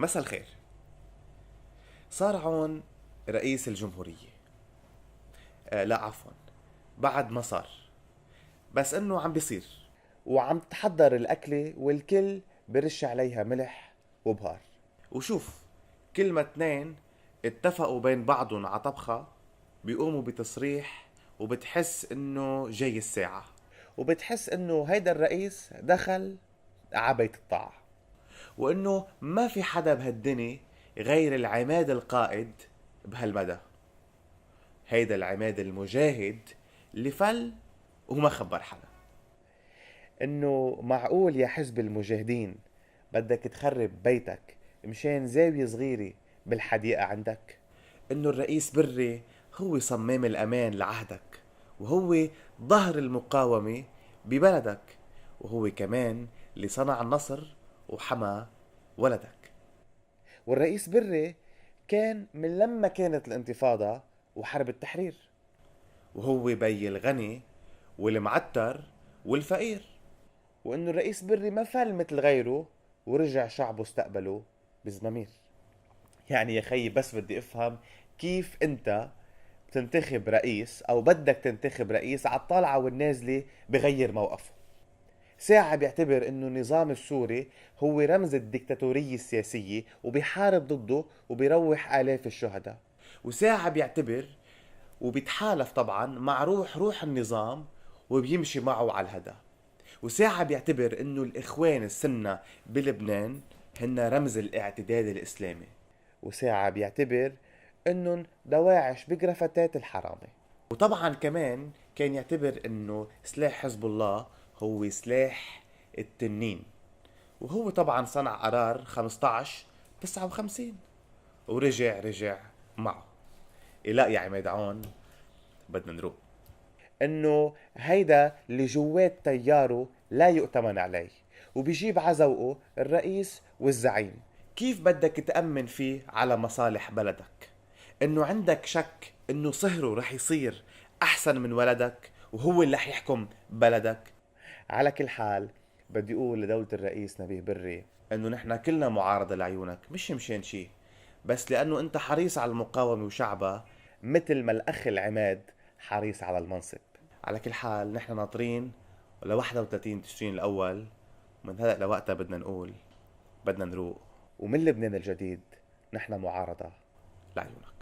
مساء الخير. صار عون رئيس الجمهورية. لا عفوا، بعد ما صار، بس انه عم بيصير، وعم تحضر الأكلة والكل برش عليها ملح وبهار. وشوف، كل ما اتنين اتفقوا بين بعضهم على طبخة بيقوموا بتصريح، وبتحس انه جاي الساعة، وبتحس انه هيدا الرئيس دخل عبيت الطاعة، وانه ما في حدا بهالدنيا غير العماد القائد بهالمدى. هيدا العماد المجاهد اللي فل وما خبر حدا. انه معقول يا حزب المجاهدين بدك تخرب بيتك مشان زاوية صغيرة بالحديقة عندك؟ انه الرئيس بري هو صمام الامان لعهدك، وهو ظهر المقاومة ببلدك، وهو كمان اللي صنع النصر وحمى ولدك. والرئيس بري كان من لما كانت الانتفاضة وحرب التحرير، وهو بي الغني والمعتر والفقير. وانه الرئيس بري ما فل مثل غيره ورجع شعبه استقبله بزمامير. يعني يا خيي بس بدي افهم كيف انت بتنتخب رئيس او بدك تنتخب رئيس على الطالعة والنازلة بغير موقفه. ساعة بيعتبر انه النظام السوري هو رمز الدكتاتورية السياسية وبيحارب ضده وبيروح آلاف الشهداء، وساعة بيعتبر وبيتحالف طبعا مع روح النظام وبيمشي معه على الهدى، وساعة بيعتبر انه الاخوان السنة بلبنان هن رمز الاعتدال الاسلامي، وساعة بيعتبر انهم دواعش بقرفتات الحرامة. وطبعا كمان كان يعتبر انه سلاح حزب الله هو سلاح التنين، وهو طبعا صنع قرار 15/59 ورجع معه. إيه لا يا عماد عون، بدنا نروق. انه هيدا اللي جوات تياره لا يؤتمن عليه، وبيجيب عزوقه الرئيس والزعيم. كيف بدك تأمن فيه على مصالح بلدك؟ انه عندك شك انه صهره رح يصير احسن من ولدك وهو اللي رح يحكم بلدك؟ على كل حال، بدي اقول لدولة الرئيس نبيه بري انه نحن كلنا معارضة لعيونك، مش مشان شي، بس لانه انت حريص على المقاومة وشعبها، مثل ما الاخ العماد حريص على المنصب. على كل حال نحن ناطرين ل 31 تشرين الاول، ومن هلا لوقتها بدنا نقول بدنا نروق، ومن لبنان الجديد نحن معارضة لعيونك.